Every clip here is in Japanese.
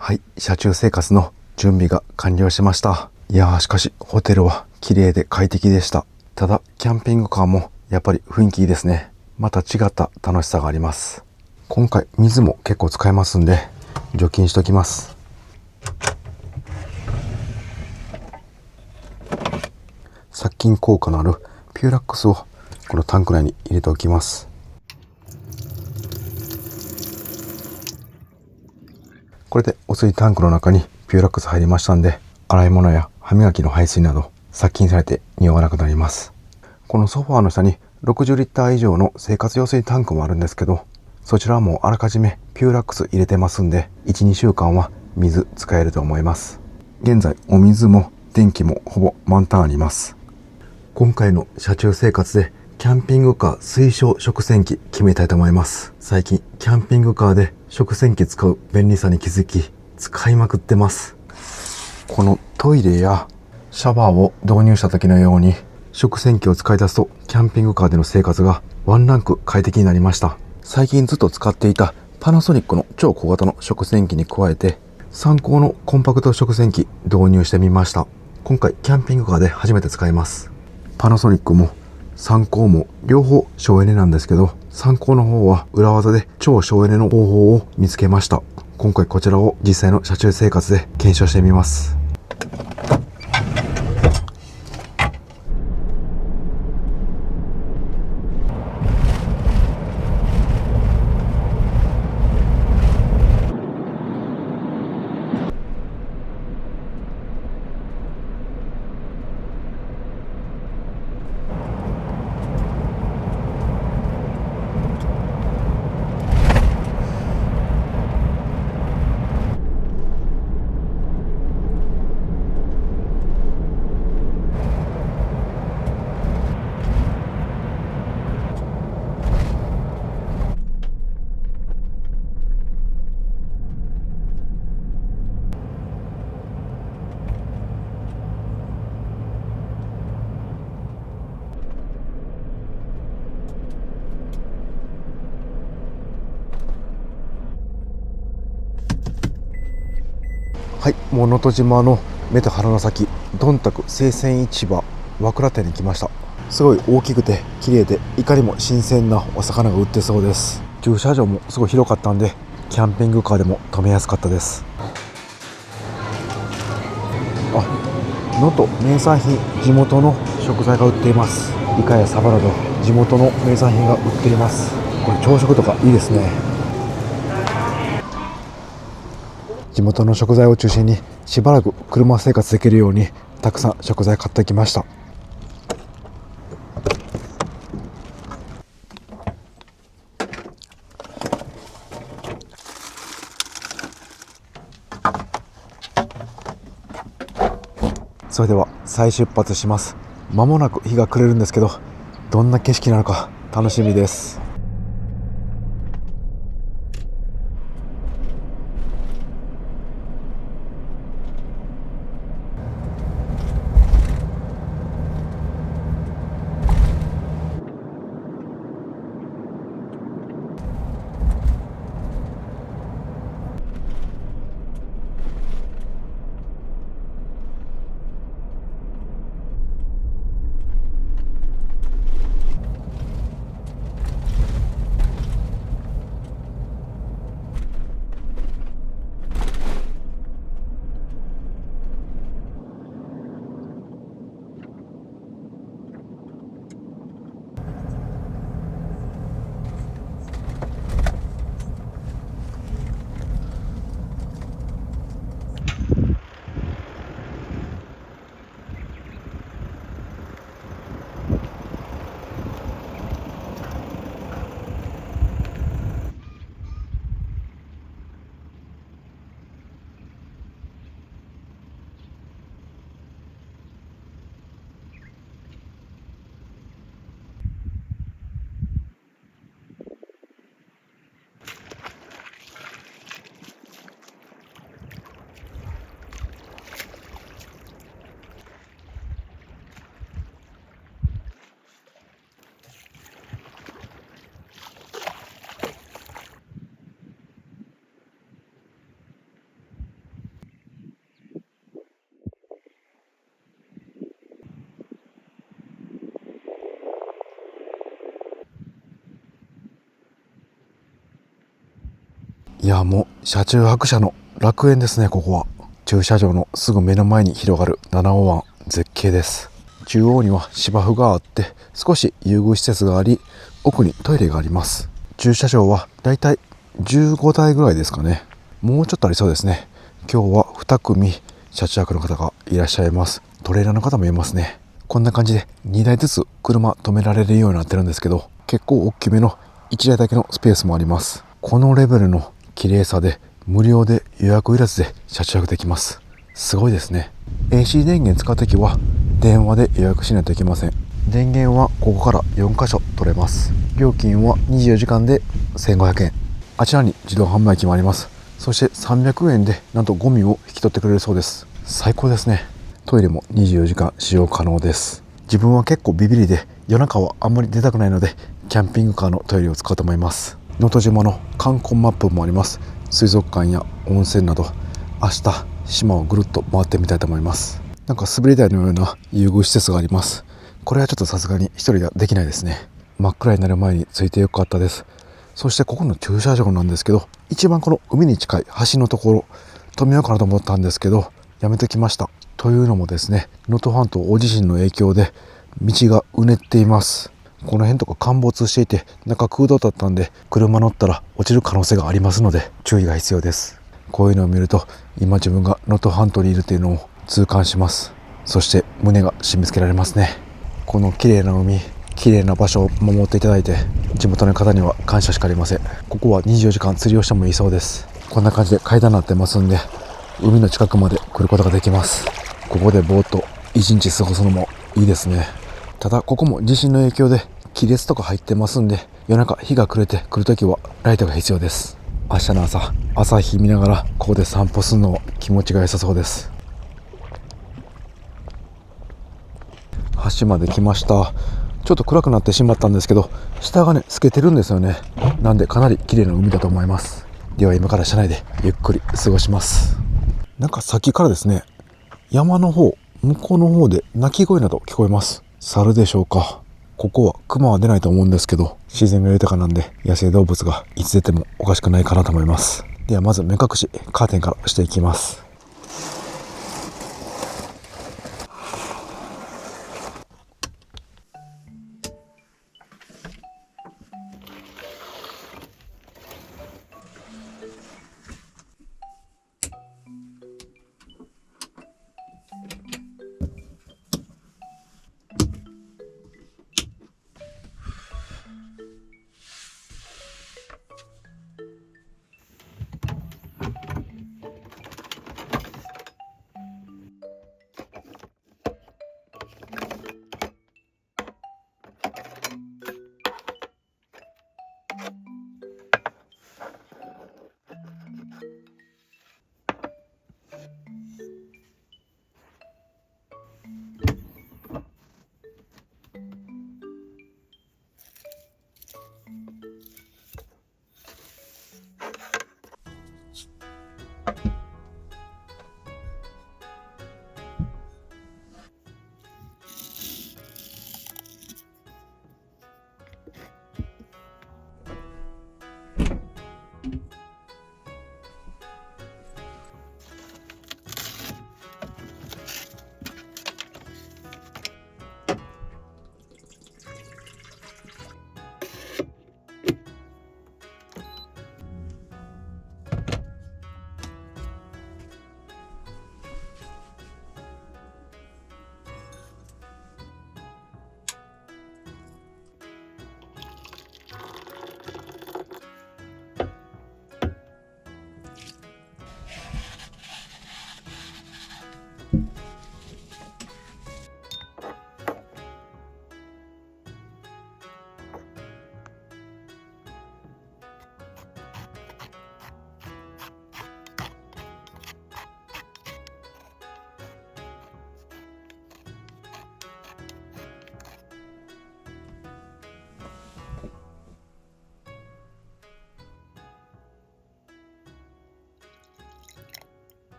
はい、車中生活の準備が完了しました。いやー、しかしホテルは綺麗で快適でした。ただキャンピングカーもやっぱり雰囲気いいですね。また違った楽しさがあります。今回水も結構使えますんで除菌しときます。殺菌効果のあるピューラックスをこのタンク内に入れておきます。これで汚水タンクの中にピューラックス入りましたんで、洗い物や歯磨きの排水など殺菌されて匂わなくなります。このソファーの下に60リッター以上の生活用水タンクもあるんですけど、そちらはもうあらかじめピューラックス入れてますんで 1,2 週間は水使えると思います。現在お水も電気もほぼ満タンあります。今回の車中生活でキャンピングカー推奨食洗機決めたいと思います。最近キャンピングカーで食洗機使う便利さに気づき使いまくってます。このトイレやシャワーを導入した時のように食洗機を使い出すとキャンピングカーでの生活がワンランク快適になりました。最近ずっと使っていたパナソニックの超小型の食洗機に加えて参考のコンパクト食洗機導入してみました。今回キャンピングカーで初めて使います。パナソニックも参考も両方省エネなんですけど、参考の方は裏技で超省エネの方法を見つけました。今回こちらを実際の車中生活で検証してみます。はい、ものと島の目と鼻の先、どんたく生鮮市場和倉店に来ました。すごい大きくて綺麗でいかにも新鮮なお魚が売ってそうです。駐車場もすごい広かったんでキャンピングカーでも止めやすかったです。能登名産品、地元の食材が売っています。イカやサバなど地元の名産品が売っています。これ朝食とかいいですね。地元の食材を中心にしばらく車生活できるようにたくさん食材買ってきました。それでは再出発します。間もなく日が暮れるんですけど、どんな景色なのか楽しみです。いや、もう車中泊車の楽園ですね。ここは駐車場のすぐ目の前に広がる七尾湾、絶景です。中央には芝生があって少し遊具施設があり、奥にトイレがあります。駐車場はだいたい15台ぐらいですかね。もうちょっとありそうですね。今日は2組車中泊の方がいらっしゃいます。トレーラーの方もいますね。こんな感じで2台ずつ車止められるようになってるんですけど、結構大きめの1台だけのスペースもあります。このレベルの綺麗さで無料で予約いらずで車中泊できます。すごいですね。 AC 電源使うときは電話で予約しないといけません。電源はここから4箇所取れます。料金は24時間で1500円。あちらに自動販売機もあります。そして300円でなんとゴミを引き取ってくれるそうです。最高ですね。トイレも24時間使用可能です。自分は結構ビビリで夜中はあんまり出たくないので、キャンピングカーのトイレを使うと思います。能登島の観光マップもあります。水族館や温泉など、明日島をぐるっと回ってみたいと思います。なんか滑り台のような遊具施設があります。これはちょっとさすがに一人ができないですね。真っ暗になる前に着いてよかったです。そしてここの駐車場なんですけど、一番この海に近い橋のところ止めようかなと思ったんですけど、やめてきました。というのもですね、能登半島大地震の影響で道がうねっています。この辺とか陥没していて中空洞だったんで、車乗ったら落ちる可能性がありますので注意が必要です。こういうのを見ると今自分が能登半島にいるというのを痛感します。そして胸が締め付けられますね。この綺麗な海、綺麗な場所を守っていただいて、地元の方には感謝しかありません。ここは24時間釣りをしてもいいそうです。こんな感じで階段になってますんで、海の近くまで来ることができます。ここでぼーっと一日過ごすのもいいですね。ただここも地震の影響で亀裂とか入ってますんで、夜中日が暮れてくるときはライトが必要です。明日の朝日見ながらここで散歩するのも気持ちが良さそうです。橋まで来ました。ちょっと暗くなってしまったんですけど、下がね透けてるんですよね。なんでかなり綺麗な海だと思います。では今から車内でゆっくり過ごします。なんかさっきからですね、山の方、向こうの方で鳴き声など聞こえます。猿でしょうか。ここは熊は出ないと思うんですけど、自然が豊かなんで野生動物がいつ出てもおかしくないかなと思います。ではまず目隠しカーテンからしていきます。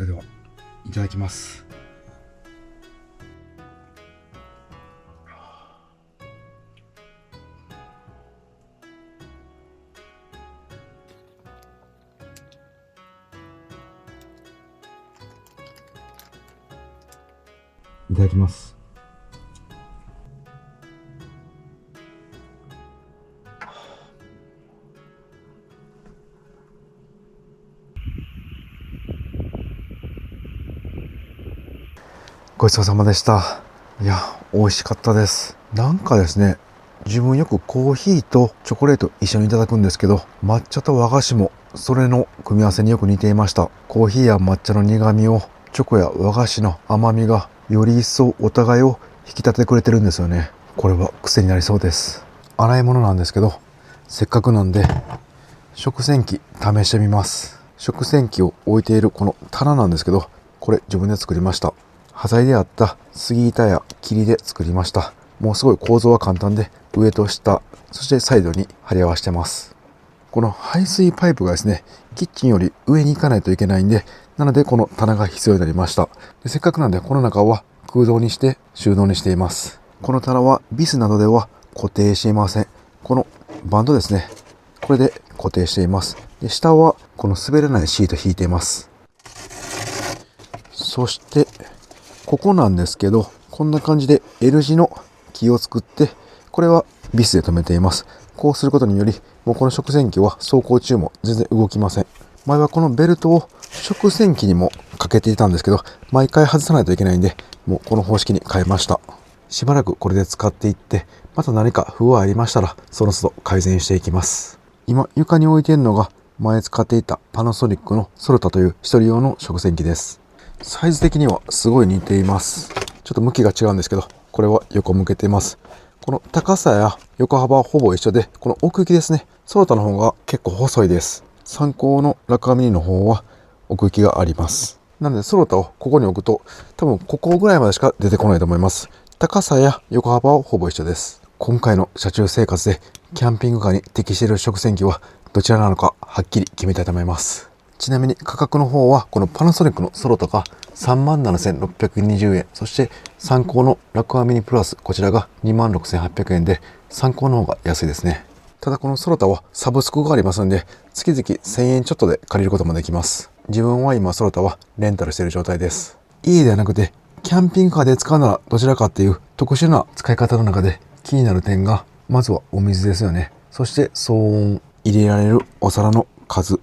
それでは、いただきます。いただきます。ごちそうさまでした。いや、美味しかったです。なんかですね、自分よくコーヒーとチョコレート一緒にいただくんですけど、抹茶と和菓子もそれの組み合わせによく似ていました。コーヒーや抹茶の苦味をチョコや和菓子の甘みがより一層お互いを引き立ててくれてるんですよね。これは癖になりそうです。洗い物なんですけど、せっかくなんで食洗機試してみます。食洗機を置いているこの棚なんですけど、これ自分で作りました。端材であった杉板や霧で作りました。もうすごい構造は簡単で、上と下、そしてサイドに貼り合わせてます。この排水パイプがですね、キッチンより上に行かないといけないんで、なのでこの棚が必要になりました。でせっかくなんでこの中は空洞にして収納にしています。この棚はビスなどでは固定していません。このバンドですね、これで固定しています。で下はこの滑らないシート引いています。そしてここなんですけど、こんな感じで L 字の木を作って、これはビスで留めています。こうすることにより、もうこの食洗機は走行中も全然動きません。前はこのベルトを食洗機にもかけていたんですけど、毎回外さないといけないんで、もうこの方式に変えました。しばらくこれで使っていって、また何か不具合ありましたら、その都度改善していきます。今、床に置いているのが、前使っていたパナソニックのソルタという一人用の食洗機です。サイズ的にはすごい似ています。ちょっと向きが違うんですけど、これは横向けています。この高さや横幅はほぼ一緒で、この奥行きですね。ソルタの方が結構細いです。参考のラクアミニの方は奥行きがあります。なのでソルタをここに置くと、多分ここぐらいまでしか出てこないと思います。高さや横幅はほぼ一緒です。今回の車中生活でキャンピングカーに適している食洗機はどちらなのかはっきり決めたいと思います。ちなみに価格の方はこのパナソニックのソルタが 37,620 円、そして参考のラクアミニプラスこちらが 26,800 円で、参考の方が安いですね。ただこのソルタはサブスクがありますので、月々1000円ちょっとで借りることもできます。自分は今ソルタはレンタルしている状態です。家ではなくてキャンピングカーで使うならどちらかっていう特殊な使い方の中で気になる点が、まずはお水ですよね。そして騒音、入れられるお皿の数、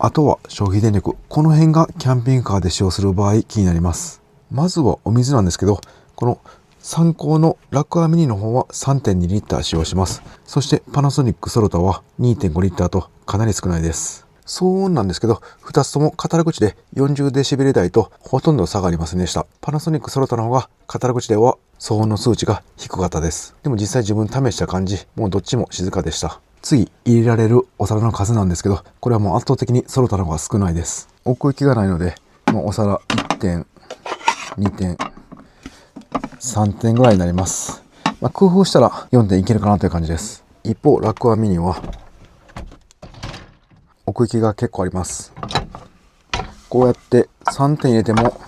あとは消費電力。この辺がキャンピングカーで使用する場合気になります。まずはお水なんですけど、この参考のラクアミニの方は 3.2 リッター使用します。そしてパナソニックソルタは 2.5 リッターとかなり少ないです。騒音なんですけど、2つとも語り口で40デシベル台とほとんど差がありませんでした。パナソニックソルタの方が語り口では騒音の数値が低かったです。でも実際自分試した感じ、もうどっちも静かでした。次、入れられるお皿の数なんですけど、これはもう圧倒的にソルタの方が少ないです。奥行きがないので、もうお皿1点、2点、3点ぐらいになります。工夫したら4点いけるかなという感じです。一方、ラクアミニは奥行きが結構あります。こうやって3点入れても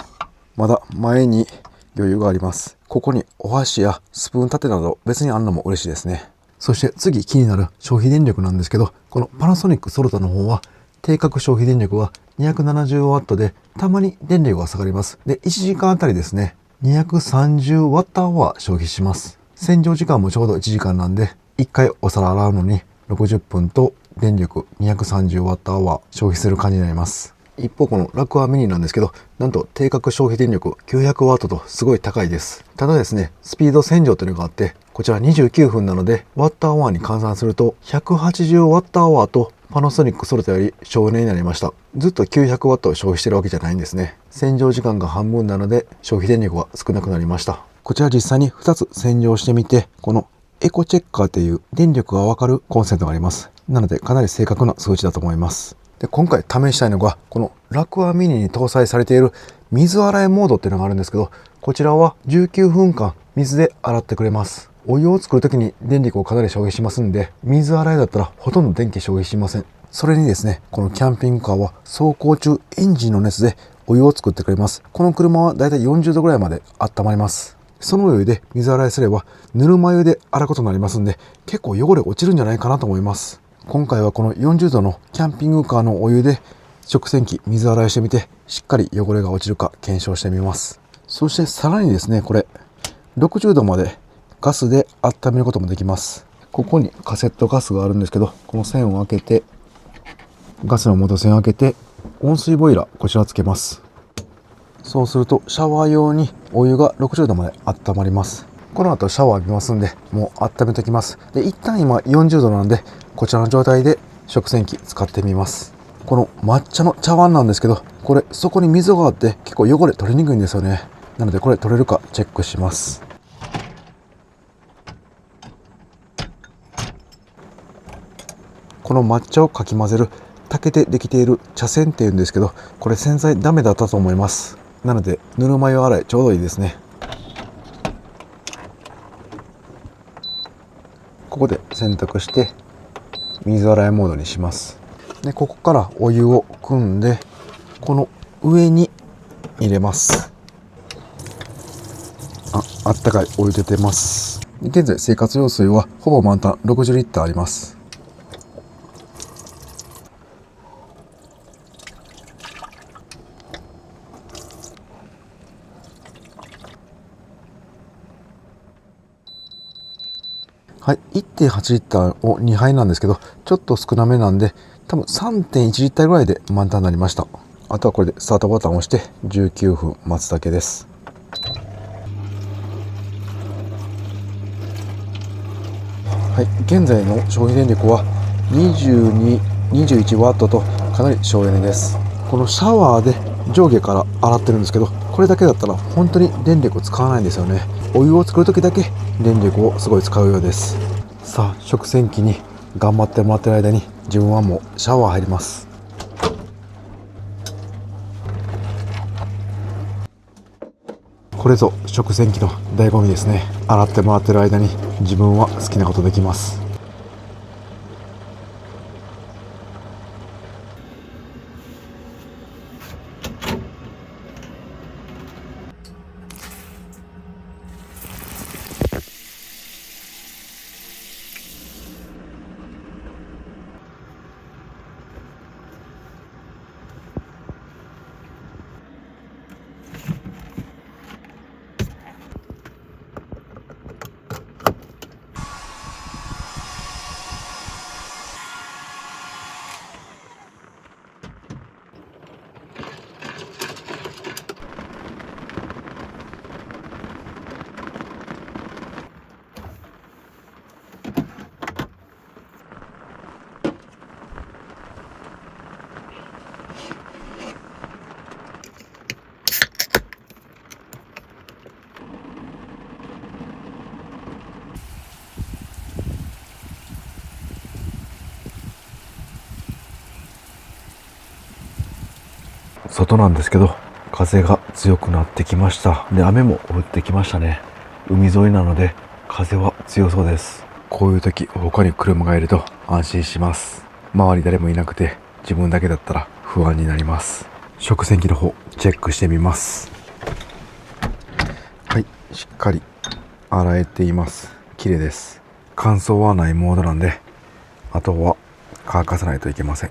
まだ前に余裕があります。ここにお箸やスプーン立てなど別にあるのも嬉しいですね。そして次気になる消費電力なんですけど、このパナソニックソルタの方は定格消費電力は 270W で、たまに電力が下がります。で、1時間あたりですね、230Wh 消費します。洗浄時間もちょうど1時間なんで、1回お皿洗うのに60分と電力 230Wh 消費する感じになります。一方このラクアミニなんですけど、なんと定格消費電力 900W とすごい高いです。ただですね、スピード洗浄というのがあって、こちら29分なので、ワットアワーに換算すると 180Wh とパナソニックソルタより省エネになりました。ずっと 900W を消費してるわけじゃないんですね。洗浄時間が半分なので消費電力は少なくなりました。こちら実際に2つ洗浄してみて、このエコチェッカーという電力がわかるコンセントがあります。なのでかなり正確な数値だと思います。で、今回試したいのがこのラクアミニに搭載されている水洗いモードっていうのがあるんですけど、こちらは19分間水で洗ってくれます。お湯を作るときに電力をかなり消費しますんで、水洗いだったらほとんど電気消費しません。それにですね、このキャンピングカーは走行中エンジンの熱でお湯を作ってくれます。この車はだいたい40度ぐらいまで温まります。そのお湯で水洗いすればぬるま湯で洗うことになりますんで、結構汚れ落ちるんじゃないかなと思います。今回はこの40度のキャンピングカーのお湯で食洗機水洗いしてみて、しっかり汚れが落ちるか検証してみます。そしてさらにですね、これ60度までガスで温めることもできます。ここにカセットガスがあるんですけど、この線を開けて、ガスの元栓を開けて、温水ボイラーこちらつけます。そうするとシャワー用にお湯が60度まで温まります。この後シャワー浴びますんで、もう温めておきます。で、一旦今40度なんで、こちらの状態で食洗機使ってみます。この抹茶の茶碗なんですけど、これそこに溝があって結構汚れ取れにくいんですよね。なのでこれ取れるかチェックします。この抹茶をかき混ぜる竹でできている茶筅っていうんですけど、これ洗剤ダメだったと思います。なのでぬるま湯洗いちょうどいいですね。ここで洗濯して水洗いモードにします。で、ここからお湯を汲んでこの上に入れます。あったかいお湯出てます。現在生活用水はほぼ満タン60リッターあります。はい、1.8 リッターを2杯なんですけど、ちょっと少なめなんで、多分 3.1 リッターぐらいで満タンになりました。あとはこれでスタートボタンを押して19分待つだけです。はい、現在の消費電力は22、21ワットとかなり省エネです。このシャワーで上下から洗ってるんですけど、これだけだったら本当に電力を使わないんですよね。お湯を作る時だけ電力をすごい使うようです。さあ、食洗機に頑張ってもらってる間に自分はもうシャワー入ります。これぞ食洗機の醍醐味ですね。洗ってもらってる間に自分は好きなことできます。外なんですけど、風が強くなってきました。で、雨も降ってきましたね。海沿いなので風は強そうです。こういう時他に車がいると安心します。周り誰もいなくて自分だけだったら不安になります。食洗機の方チェックしてみます。はい、しっかり洗えています。綺麗です。乾燥はないモードなんで、あとは乾かさないといけません。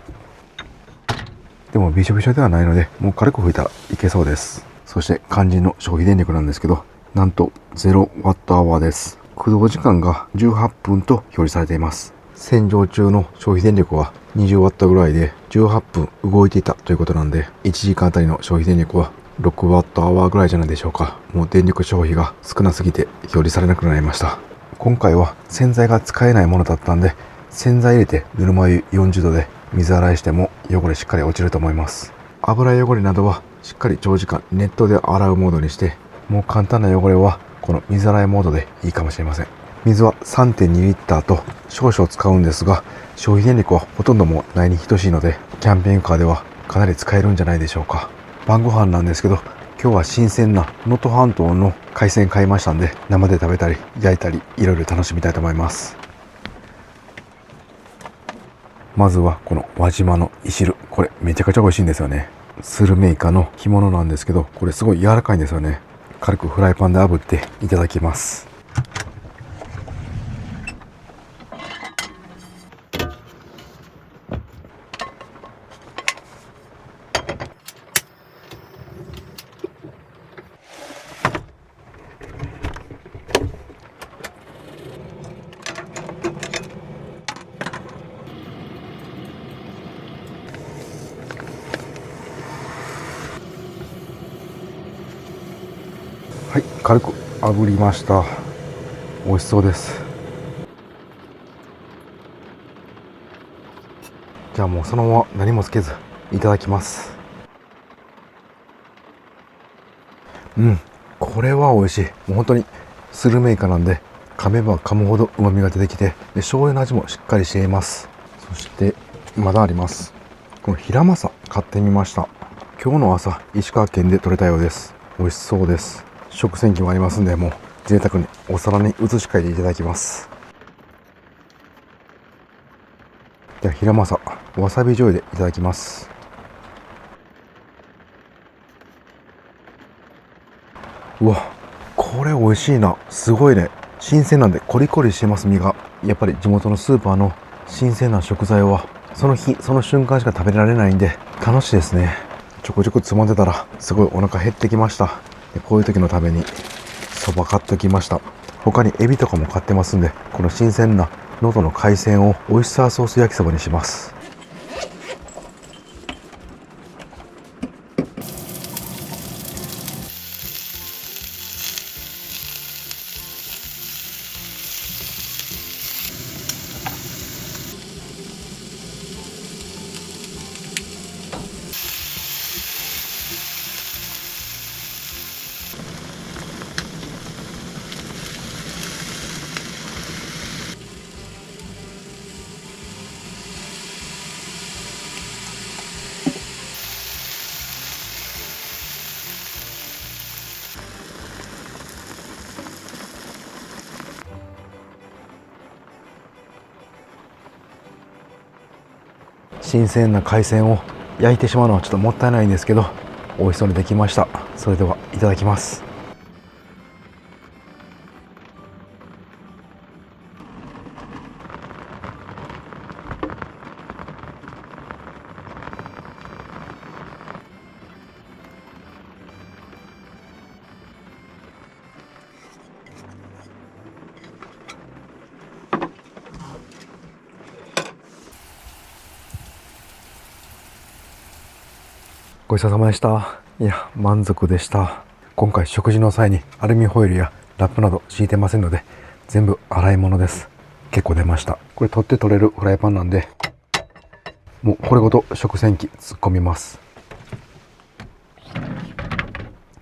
でもびしょびしょではないので、もう軽く拭いたらいけそうです。そして肝心の消費電力なんですけど、なんと 0Wh です。駆動時間が18分と表示されています。洗浄中の消費電力は 20W ぐらいで18分動いていたということなんで、1時間あたりの消費電力は 6Wh ぐらいじゃないでしょうか。もう電力消費が少なすぎて表示されなくなりました。今回は洗剤が使えないものだったんで、洗剤入れてぬるま湯40度で水洗いしても汚れしっかり落ちると思います。油汚れなどはしっかり長時間熱湯で洗うモードにして、もう簡単な汚れはこの水洗いモードでいいかもしれません。水は 3.2 リッターと少々使うんですが、消費電力はほとんどもうないに等しいので、キャンピングカーではかなり使えるんじゃないでしょうか。晩ご飯なんですけど、今日は新鮮な能登半島の海鮮買いましたんで、生で食べたり焼いたりいろいろ楽しみたいと思います。まずはこの輪島のいしる、これめちゃくちゃ美味しいんですよね。スルメイカの干物なんですけど、これすごい柔らかいんですよね。軽くフライパンで炙っていただきます。はい、軽く炙りました。美味しそうです。じゃあもうそのまま何もつけずいただきます。これは美味しい。もう本当にスルメイカなんで、噛めば噛むほど旨味が出てきて、で醤油の味もしっかりしています。そしてまだあります。このヒラマサ買ってみました。今日の朝石川県で採れたようです。美味しそうです。食洗機もありますんで、もう贅沢にお皿に移し替えていただきます。ではヒラマサわさび醤油でいただきます。うわ、これ美味しいな。すごいね。新鮮なんでコリコリしてます。身がやっぱり地元のスーパーの新鮮な食材はその日その瞬間しか食べられないんで楽しいですね。ちょこちょこつまんでたらすごいお腹減ってきました。でこういう時のためにそば買っときました。他にエビとかも買ってますんで、この新鮮な能登の海鮮をオイスターソース焼きそばにします。新鮮な海鮮を焼いてしまうのはちょっともったいないんですけど、美味しそうにできました。それではいただきます。ごちそうさまでした。いや、満足でした。今回食事の際にアルミホイルやラップなど敷いてませんので、全部洗い物です。結構出ました。これ取って取れるフライパンなんで、もうこれごと食洗機突っ込みます。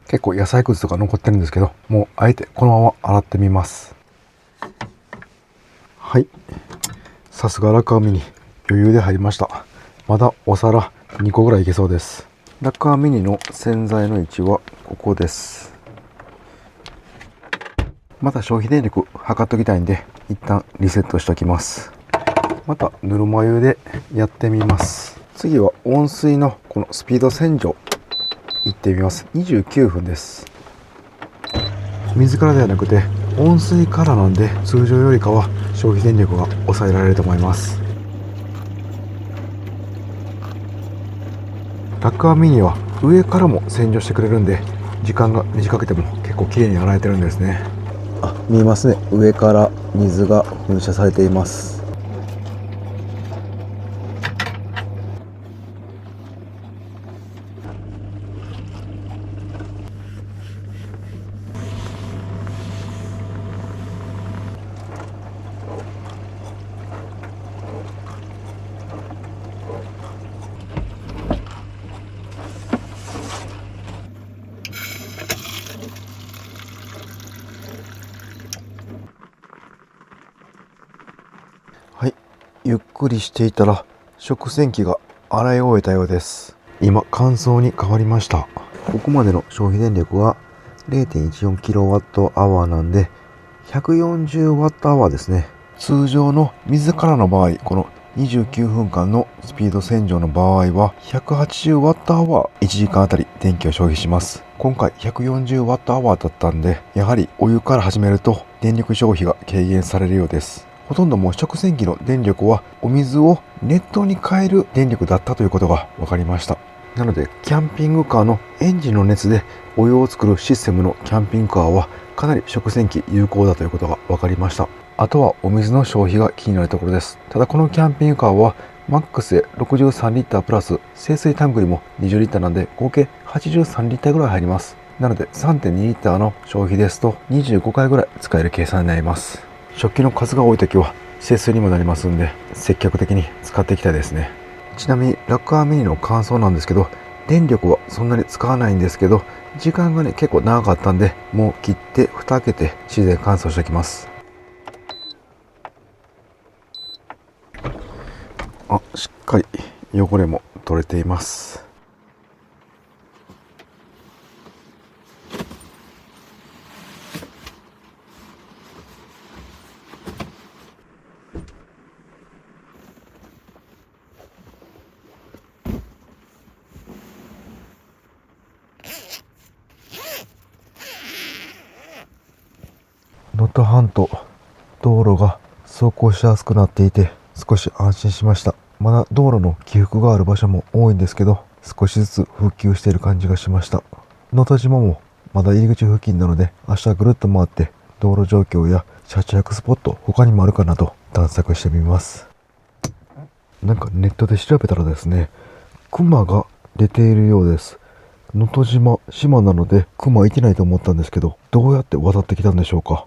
結構野菜くずとか残ってるんですけど、もうあえてこのまま洗ってみます。はい、さすがラクアミニ、余裕で入りました。まだお皿2個ぐらいいけそうです。ラクアミニの洗剤の位置はここです。また消費電力測っときたいんで一旦リセットしておきます。またぬるま湯でやってみます。次は温水のこのスピード洗浄いってみます。29分です。水からではなくて温水からなんで、通常よりかは消費電力が抑えられると思います。ラクアミニは上からも洗浄してくれるんで、時間が短くても結構綺麗に洗えてるんですね。あ、見えますね。上から水が噴射されています。はい、ゆっくりしていたら食洗機が洗い終えたようです。今乾燥に変わりました。ここまでの消費電力は 0.14kWh なんで 140Wh ですね。通常の水からの場合、この29分間のスピード洗浄の場合は 180Wh 1時間あたり電気を消費します。今回 140Wh だったんで、やはりお湯から始めると電力消費が軽減されるようです。ほとんどもう食洗機の電力はお水を熱湯に変える電力だったということが分かりました。なのでキャンピングカーのエンジンの熱でお湯を作るシステムのキャンピングカーはかなり食洗機有効だということが分かりました。あとはお水の消費が気になるところです。ただこのキャンピングカーはマックスで63リッタープラス清水タンクにも20リッターなんで合計83リッターぐらい入ります。なので 3.2 リッターの消費ですと25回ぐらい使える計算になります。食器の数が多い時は節水にもなりますんで積極的に使っていきたいですね。ちなみにラッカーミニの感想なんですけど、電力はそんなに使わないんですけど、時間がね結構長かったんで、もう切って蓋開けて自然乾燥しておきます。しっかり汚れも取れています。能登半島、道路が走行しやすくなっていて少し安心しました。まだ道路の起伏がある場所も多いんですけど、少しずつ復旧している感じがしました。能登島もまだ入り口付近なので、明日ぐるっと回って道路状況や車中スポット他にもあるかなと探索してみます。なんかネットで調べたらですね、クマが出ているようです。能登島なのでクマいてないと思ったんですけど、どうやって渡ってきたんでしょうか。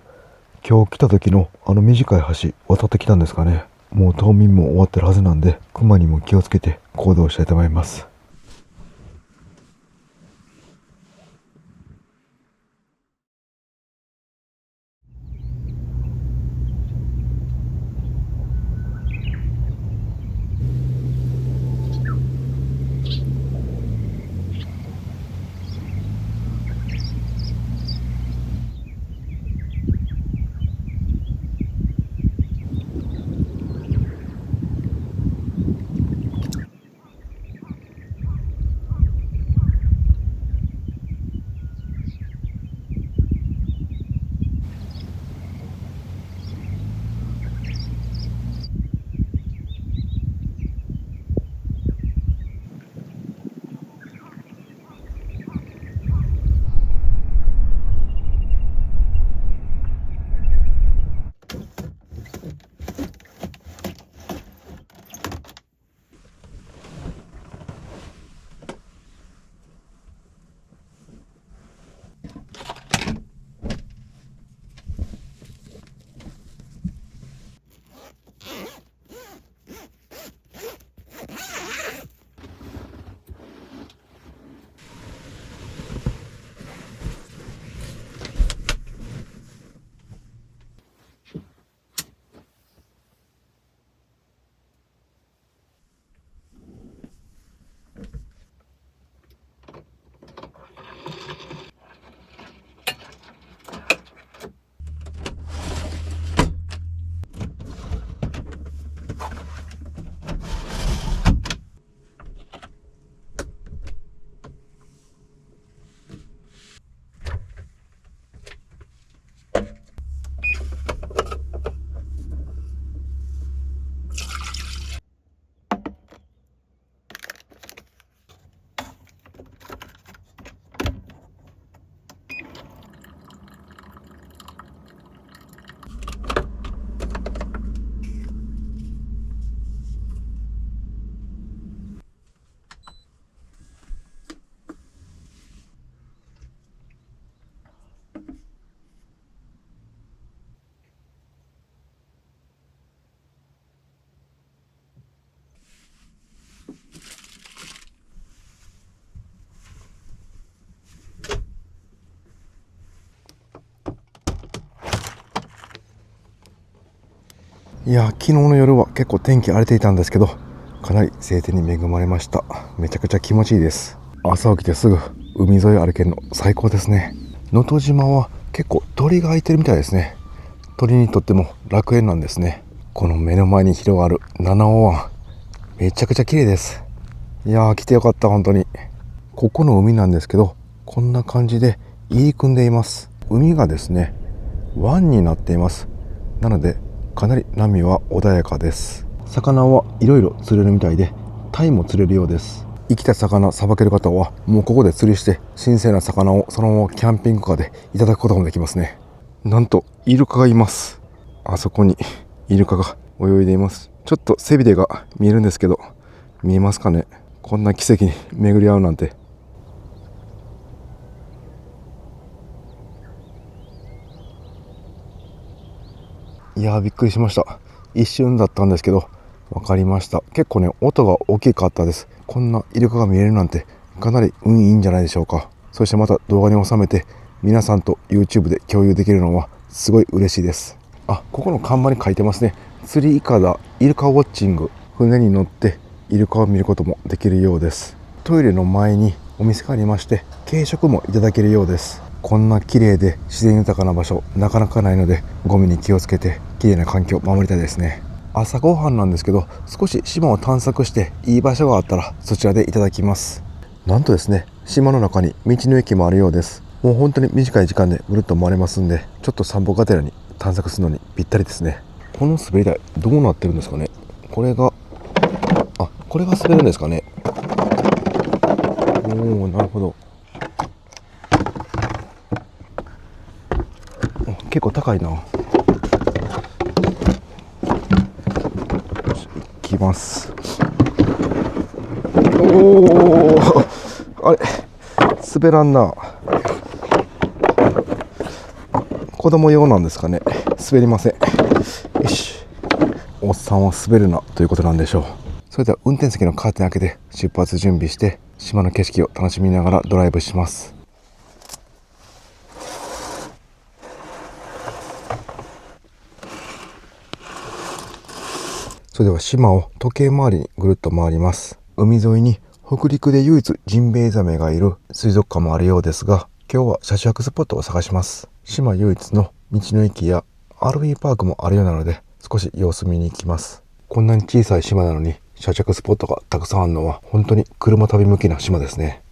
今日来た時の短い橋渡ってきたんですかね。もう冬眠も終わってるはずなんで、クマにも気をつけて行動したいと思います。いや、昨日の夜は結構天気荒れていたんですけど、かなり晴天に恵まれました。めちゃくちゃ気持ちいいです。朝起きてすぐ海沿い歩けるの最高ですね。能登島は結構鳥が空いてるみたいですね。鳥にとっても楽園なんですね。この目の前に広がる七尾湾、めちゃくちゃ綺麗です。いやー、来てよかった。本当にここの海なんですけど、こんな感じで入り組んでいます。海がですね、湾になっています。なのでかなり波は穏やかです。魚はいろいろ釣れるみたいで、タイも釣れるようです。生きた魚さばける方はもうここで釣りして、新鮮な魚をそのままキャンピングカーでいただくこともできますね。なんとイルカがいます。あそこにイルカが泳いでいます。ちょっと背びれが見えるんですけど、見えますかね。こんな奇跡に巡り合うなんて。いやー、びっくりしました。一瞬だったんですけど分かりました。結構ね、音が大きかったです。こんなイルカが見えるなんてかなり運いいんじゃないでしょうか。そしてまた動画に収めて皆さんと YouTube で共有できるのはすごい嬉しいです。あ、ここの看板に書いてますね。釣りいかだイルカウォッチング。船に乗ってイルカを見ることもできるようです。トイレの前にお店がありまして、軽食もいただけるようです。こんな綺麗で自然豊かな場所なかなかないので、ゴミに気をつけて綺麗な環境を守りたいですね。朝ごはんなんですけど、少し島を探索していい場所があったらそちらでいただきます。なんとですね、島の中に道の駅もあるようです。もう本当に短い時間でぐるっと回れますんで、ちょっと散歩がてらに探索するのにぴったりですね。この滑り台どうなってるんですかね。これが滑るんですかね。おお、なるほど。結構高いな。行きます。おお、あれ、滑らんな。子供用なんですかね。滑りません。よし、おっさんは滑るなということなんでしょう。それでは運転席のカーテン開けて出発準備して、島の景色を楽しみながらドライブします。それでは島を時計回りにぐるっと回ります。海沿いに北陸で唯一ジンベエザメがいる水族館もあるようですが、今日は車中泊スポットを探します。島唯一の道の駅や RV パークもあるようなので、少し様子見に行きます。こんなに小さい島なのに車中スポットがたくさんあるのは本当に車旅向きな島ですね。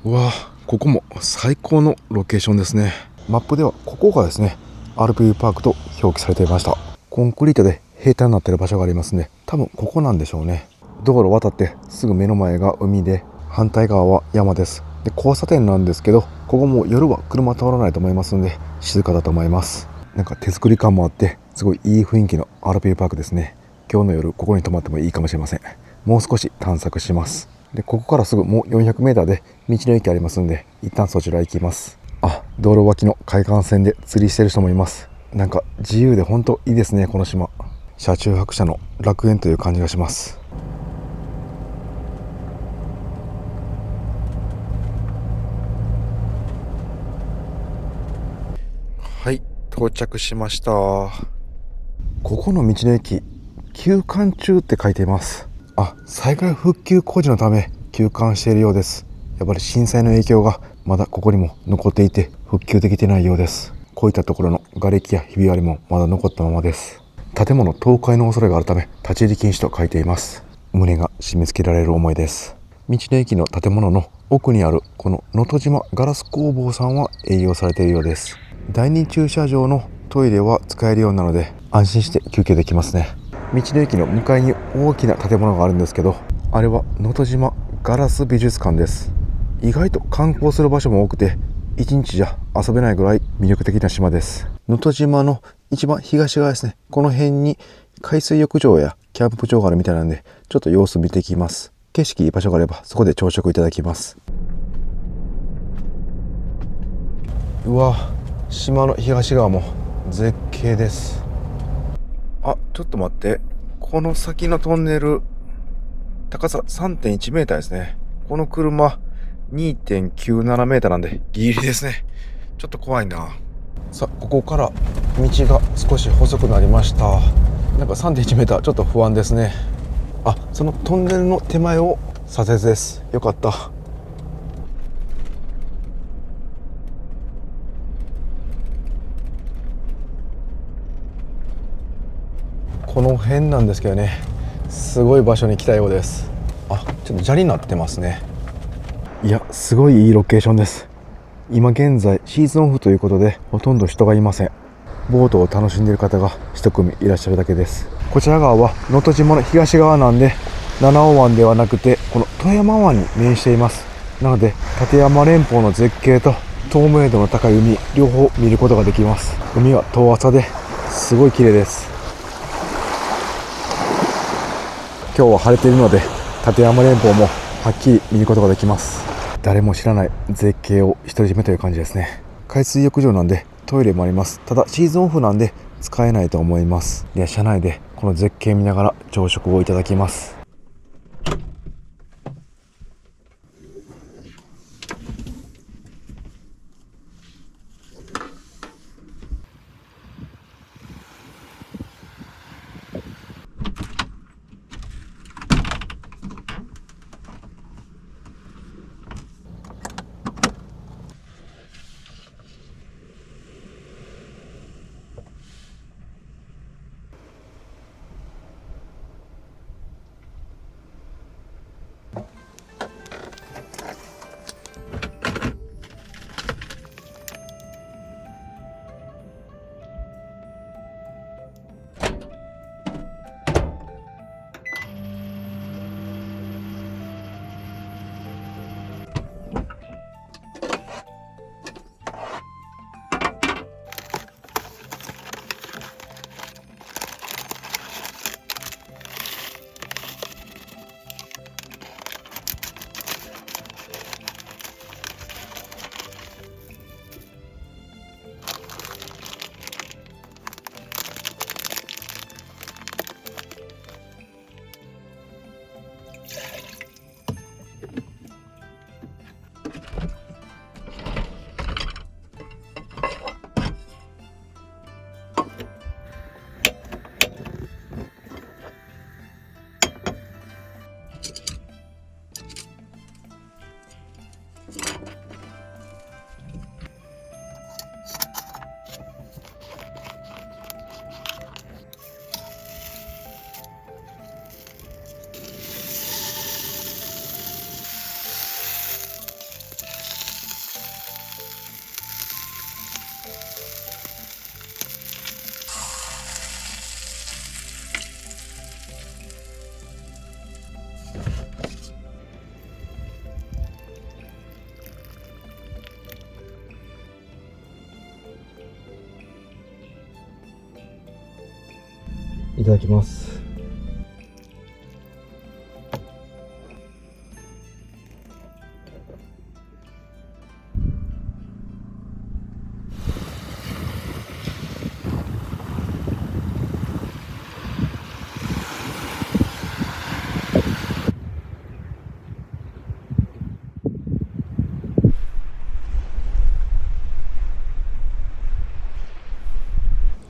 うわあ、ここも最高のロケーションですね。マップではここがですね、RV パークと表記されていました。コンクリートで平坦になっている場所がありますね。多分ここなんでしょうね。道路を渡ってすぐ目の前が海で、反対側は山です。で、交差点なんですけど、ここも夜は車通らないと思いますので静かだと思います。なんか手作り感もあってすごいいい雰囲気の RV パークですね。今日の夜ここに泊まってもいいかもしれません。もう少し探索します。で、ここからすぐもう 400m で道の駅ありますんで、一旦そちら行きます。あ、道路脇の海岸線で釣りしてる人もいます。なんか自由で本当いいですね、この島。車中泊者の楽園という感じがします。はい、到着しました。ここの道の駅、休館中って書いています。あ、災害復旧工事のため休館しているようです。やっぱり震災の影響がまだここにも残っていて復旧できてないようです。こういったところの瓦礫やひび割れもまだ残ったままです。建物倒壊の恐れがあるため立ち入り禁止と書いています。胸が締め付けられる思いです。道の駅の建物の奥にあるこの能登島ガラス工房さんは営業されているようです。第2駐車場のトイレは使えるようなので安心して休憩できますね。道の駅の向かいに大きな建物があるんですけど、あれは能登島ガラス美術館です。意外と観光する場所も多くて、1日じゃ遊べないぐらい魅力的な島です。能登島の一番東側ですね。この辺に海水浴場やキャンプ場があるみたいなんで、ちょっと様子見てきます。景色いい場所があればそこで朝食いただきます。うわ、島の東側も絶景です。あ、ちょっと待って。この先のトンネル、高さ 3.1 メーターですね。この車 2.97 メーターなんでギリギリですね。ちょっと怖いな。さあ、ここから道が少し細くなりました。なんか 3.1 メーターちょっと不安ですね。あ、そのトンネルの手前を左折です。よかった。この辺なんですけどね、すごい場所に来たようです。あ、ちょっと砂利になってますね。いや、すごいいいロケーションです。今現在シーズンオフということでほとんど人がいません。ボートを楽しんでいる方が一組いらっしゃるだけです。こちら側は能登島の東側なんで、七尾湾ではなくてこの富山湾に面しています。なので立山連峰の絶景と透明度の高い海、両方見ることができます。海は遠浅ですごい綺麗です。今日は晴れているので立山連峰もはっきり見ることができます。誰も知らない絶景を独り占めという感じですね。海水浴場なんでトイレもあります。ただシーズンオフなんで使えないと思います。では車内でこの絶景見ながら朝食をいただきます。いただきます。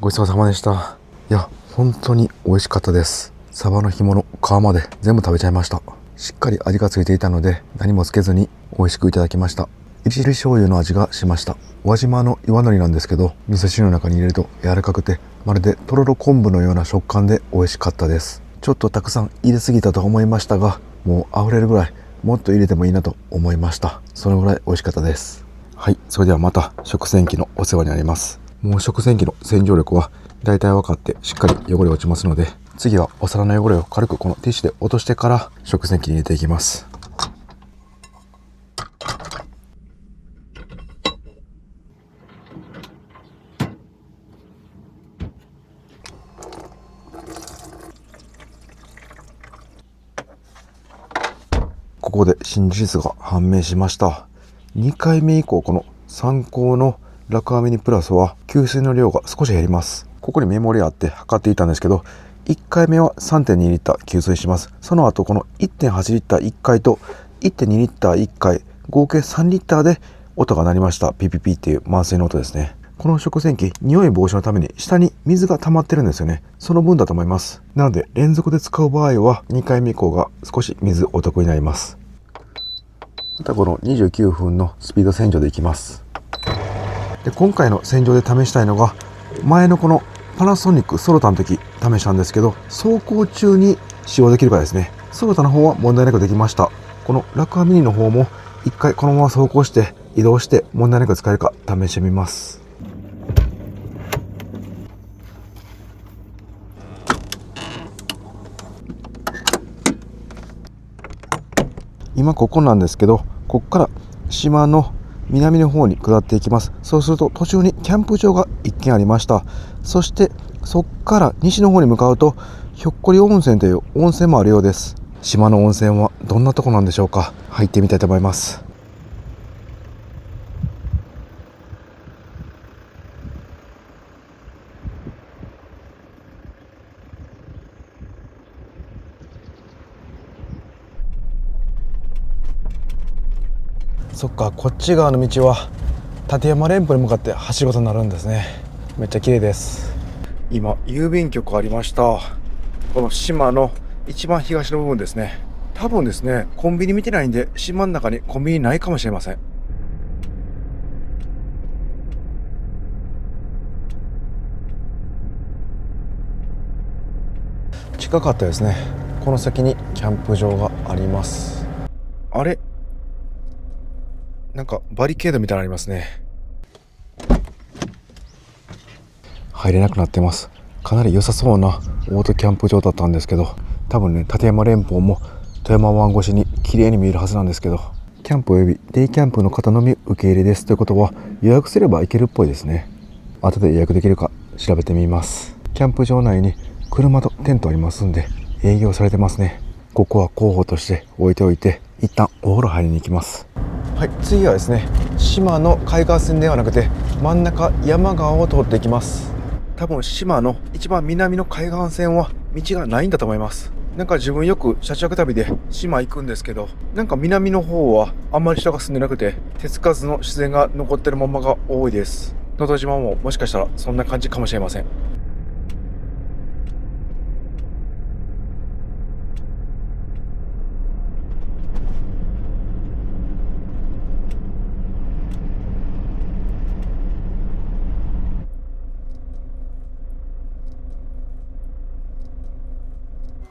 ごちそうさまでした。いや、本当に美味しかったです。サバの干物、皮まで全部食べちゃいました。しっかり味がついていたので、何もつけずに美味しくいただきました。いりり醤油の味がしました。輪島の岩のりなんですけど、味噌汁の中に入れると柔らかくて、まるでとろろ昆布のような食感で美味しかったです。ちょっとたくさん入れすぎたと思いましたが、もう溢れるぐらい、もっと入れてもいいなと思いました。そのぐらい美味しかったです。はい、それではまた食洗機のお世話になります。もう食洗機の洗浄力はだいたい分かってしっかり汚れ落ちますので、次はお皿の汚れを軽くこのティッシュで落としてから食洗機に入れていきます。こで新事実が判明しました。2回目以降、この参考のラクアミニプラスは給水の量が少し減ります。ここにメモリあって測っていたんですけど、1回目は 3.2 リッター給水します。その後この 1.8 リッター1回と 1.2 リッター1回、合計3リッターで音が鳴りました。ピピピっていう満水の音ですね。この食洗機、匂い防止のために下に水が溜まってるんですよね。その分だと思います。なので連続で使う場合は2回目以降が少し水お得になります。またこの29分のスピード洗浄でいきます。で、今回の洗浄で試したいのが、前のこのパナソニックソロタの時試したんですけど、走行中に使用できるかですね。ソロタの方は問題なくできました。このラクアミニの方も一回このまま走行して移動して問題なく使えるか試してみます。今ここなんですけど、ここから島の南の方に下っていきます。そうすると途中にキャンプ場が一軒ありました。そしてそこから西の方に向かうとひょっこり温泉という温泉もあるようです。島の温泉はどんなとこなんでしょうか。入ってみたいと思います。そっか、こっち側の道は立山連峰に向かって走ることになるんですね。めっちゃ綺麗です。今郵便局ありました。この島の一番東の部分ですね。多分ですね、コンビニ見てないんで島の中にコンビニないかもしれません。近かったですね。この先にキャンプ場があります。あれ、なんかバリケードみたいなのありますね。入れなくなってます。かなり良さそうなオートキャンプ場だったんですけど、多分ね、立山連峰も富山湾越しに綺麗に見えるはずなんですけど、キャンプおよびデイキャンプの方のみ受け入れですということは、予約すれば行けるっぽいですね。後で予約できるか調べてみます。キャンプ場内に車とテントありますんで営業されてますね。ここは候補として置いておいて、一旦お風呂入りに行きます。はい、次はですね、島の海岸線ではなくて真ん中山側を通っていきます。多分島の一番南の海岸線は道がないんだと思います。なんか自分よく車中旅で島行くんですけど、なんか南の方はあんまり人が住んでなくて手つかずの自然が残ってるままが多いです。能登島ももしかしたらそんな感じかもしれません。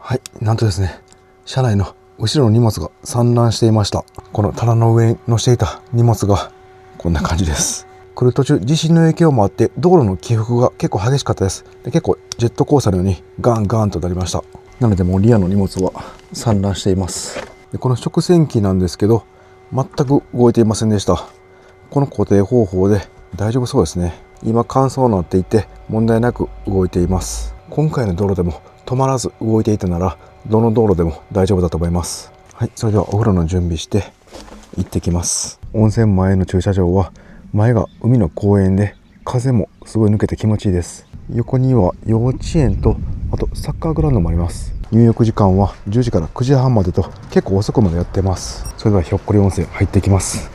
はい、なんとですね、車内の後ろの荷物が散乱していました。この棚の上に乗せていた荷物がこんな感じです。来る途中、地震の影響もあって道路の起伏が結構激しかったです。で、結構ジェットコースターのようにガンガンとなりました。なのでもうリアの荷物は散乱しています。で、この食洗機なんですけど、全く動いていませんでした。この固定方法で大丈夫そうですね。今乾燥になっていて問題なく動いています。今回の道路でも止まらず動いていたなら、どの道路でも大丈夫だと思います。はい、それではお風呂の準備して行ってきます。温泉前の駐車場は前が海の公園で、風もすごい抜けて気持ちいいです。横には幼稚園とあとサッカーグラウンドもあります。入浴時間は10時から9時半までと結構遅くまでやってます。それではひょっこり温泉入ってきます。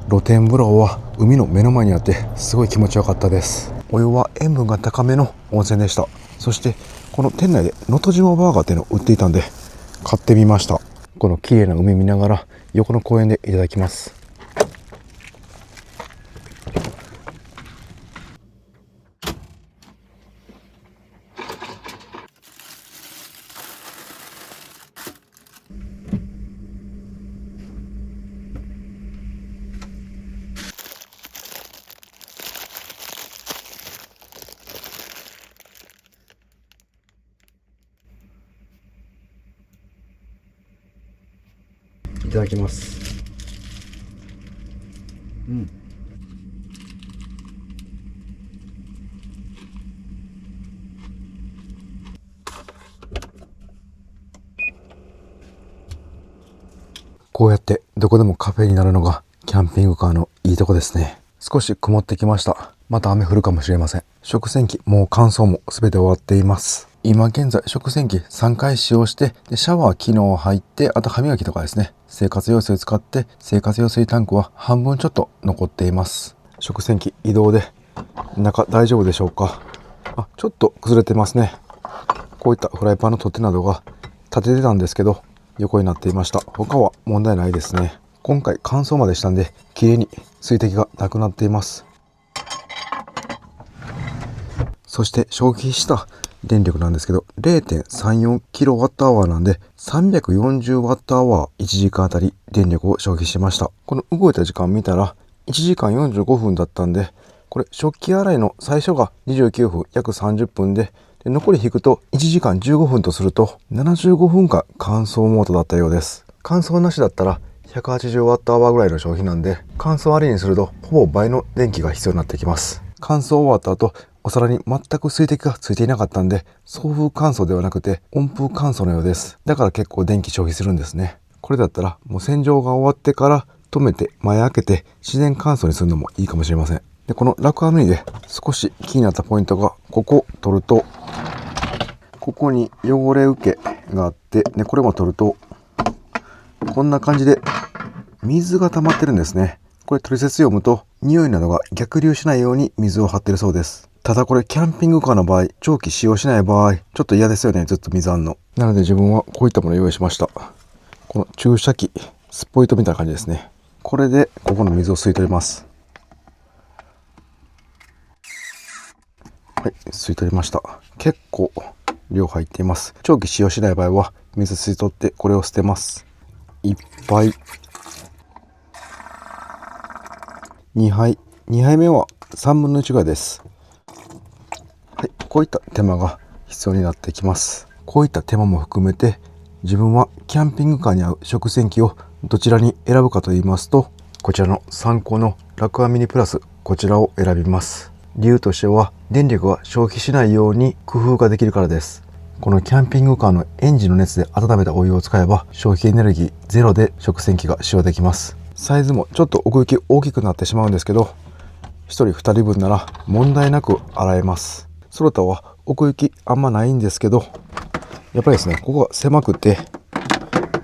露天風呂は海の目の前にあってすごい気持ちよかったです。お湯は塩分が高めの温泉でした。そしてこの店内で能登島バーガーっていうのを売っていたんで買ってみました。この綺麗な海見ながら横の公園でいただきます。いただきます。うん。こうやってどこでもカフェになるのがキャンピングカーのいいとこですね。少し曇ってきました。また雨降るかもしれません。食洗機もう乾燥も全て終わっています。今現在食洗機3回使用して、シャワー機能入って、あと歯磨きとかですね、生活用水を使って生活用水タンクは半分ちょっと残っています。食洗機移動で中大丈夫でしょうか。ちょっと崩れてますね。こういったフライパンの取っ手などが立ててたんですけど横になっていました。他は問題ないですね。今回乾燥までしたんで綺麗に水滴がなくなっています。そして消費した電力なんですけど 0.34kWh なんで 340Wh 1時間あたり電力を消費しました。この動いた時間見たら1時間45分だったんで、これ食器洗いの最初が29分約30分で、残り引くと1時間15分とすると75分間乾燥モードだったようです。乾燥なしだったら 180Wh ぐらいの消費なんで、乾燥ありにするとほぼ倍の電気が必要になってきます。乾燥終わった後、お皿に全く水滴がついていなかったんで、送風乾燥ではなくて温風乾燥のようです。だから結構電気消費するんですね。これだったらもう洗浄が終わってから止めて前開けて自然乾燥にするのもいいかもしれません。で、このラクアミニで少し気になったポイントが、ここ取るとここに汚れ受けがあって、でこれも取るとこんな感じで水が溜まってるんですね。これ取説読むと匂いなどが逆流しないように水を張ってるそうです。ただこれキャンピングカーの場合、長期使用しない場合ちょっと嫌ですよね、ずっと水あんの。なので自分はこういったものを用意しました。この注射器、スポイトみたいな感じですね。これでここの水を吸い取ります。はい、吸い取りました。結構量入っています。長期使用しない場合は水吸い取ってこれを捨てます。1杯2杯2杯目は3分の1ぐらいです。はい、こういった手間が必要になってきます。こういった手間も含めて自分はキャンピングカーに合う食洗機をどちらに選ぶかと言いますと、こちらの参考のラクアミニプラス、こちらを選びます。理由としては電力が消費しないように工夫ができるからです。このキャンピングカーのエンジンの熱で温めたお湯を使えば消費エネルギーゼロで食洗機が使用できます。サイズもちょっと奥行き大きくなってしまうんですけど、1人2人分なら問題なく洗えます。ソロタは奥行きあんまないんですけど、やっぱりですね、ここが狭くて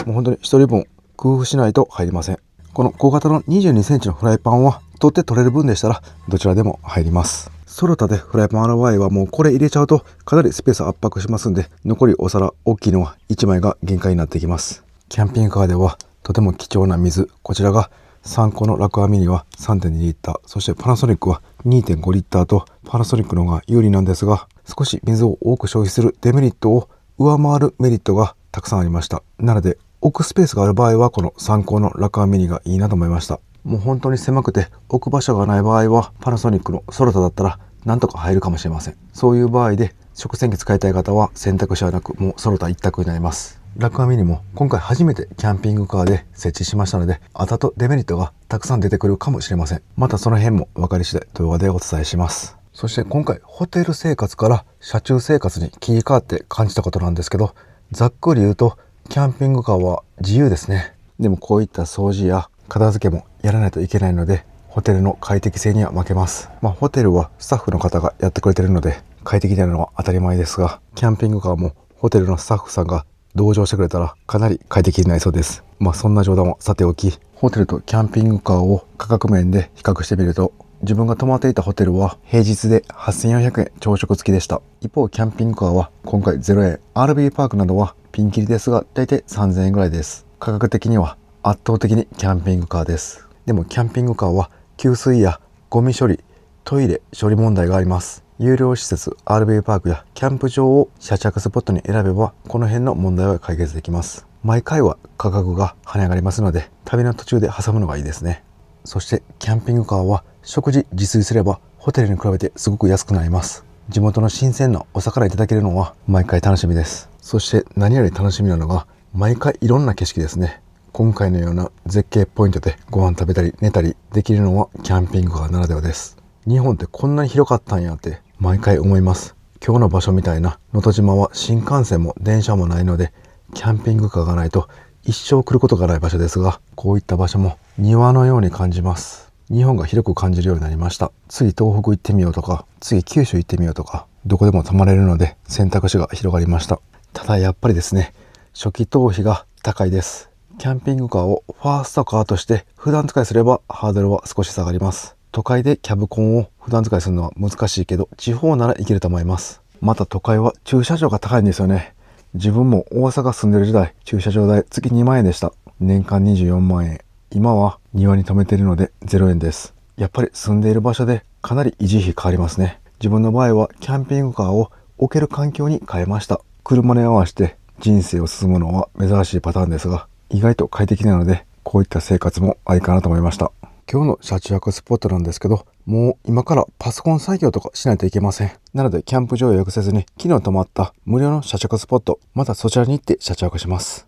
もう本当に1人分工夫しないと入りません。この小型の22センチのフライパンは取って取れる分でしたらどちらでも入ります。ソロタでフライパン洗う場合はもうこれ入れちゃうとかなりスペース圧迫しますんで、残りお皿大きいのは1枚が限界になってきます。キャンピングカーではとても貴重な水、こちらが参考のラクアミニは 3.2 リッター、そしてパナソニックは 2.5 リッターとパナソニックの方が有利なんですが、少し水を多く消費するデメリットを上回るメリットがたくさんありました。なので置くスペースがある場合はこの参考のラクアミニがいいなと思いました。もう本当に狭くて置く場所がない場合はパナソニックのソロタだったらなんとか入るかもしれません。そういう場合で食洗機使いたい方は選択肢はなく、もうソロタ一択になります。ラクアミニも今回初めてキャンピングカーで設置しましたので、後々デメリットがたくさん出てくるかもしれません。またその辺も分かり次第動画でお伝えします。そして今回ホテル生活から車中生活に切り替わって感じたことなんですけど、ざっくり言うとキャンピングカーは自由ですね。でもこういった掃除や片付けもやらないといけないので、ホテルの快適性には負けます。ホテルはスタッフの方がやってくれてるので快適なのは当たり前ですが、キャンピングカーもホテルのスタッフさんが同乗してくれたらかなり快適になりそうです。そんな冗談はさておき、ホテルとキャンピングカーを価格面で比較してみると、自分が泊まっていたホテルは平日で8400円朝食付きでした。一方キャンピングカーは今回0円、RV パークなどはピンキリですが大体3000円ぐらいです。価格的には圧倒的にキャンピングカーです。でもキャンピングカーは給水やゴミ処理、トイレ処理問題があります。有料施設 RV パークやキャンプ場を車着スポットに選べばこの辺の問題は解決できます。毎回は価格が跳ね上がりますので、旅の途中で挟むのがいいですね。そしてキャンピングカーは食事自炊すればホテルに比べてすごく安くなります。地元の新鮮なお魚いただけるのは毎回楽しみです。そして何より楽しみなのが毎回いろんな景色ですね。今回のような絶景ポイントでご飯食べたり寝たりできるのはキャンピングカーならではです。日本ってこんなに広かったんやって毎回思います。今日の場所みたいな能登島は新幹線も電車もないので、キャンピングカーがないと一生来ることがない場所ですが、こういった場所も庭のように感じます。日本が広く感じるようになりました。次東北行ってみようとか、次九州行ってみようとか、どこでも泊まれるので選択肢が広がりました。ただやっぱりですね、初期投資が高いです。キャンピングカーをファーストカーとして普段使いすればハードルは少し下がります。都会でキャブコンを普段使いするのは難しいけど、地方ならいけると思います。また都会は駐車場が高いんですよね。自分も大阪住んでる時代、駐車場代月2万円でした。年間24万円。今は庭に停めているので0円です。やっぱり住んでいる場所でかなり維持費変わりますね。自分の場合はキャンピングカーを置ける環境に変えました。車に合わせて人生を進むのは珍しいパターンですが、意外と快適なので、こういった生活もありかなと思いました。今日の車中泊スポットなんですけど、もう今からパソコン作業とかしないといけません。なのでキャンプ場を予約せずに昨日泊まった無料の車中泊スポット、またそちらに行って車中泊します。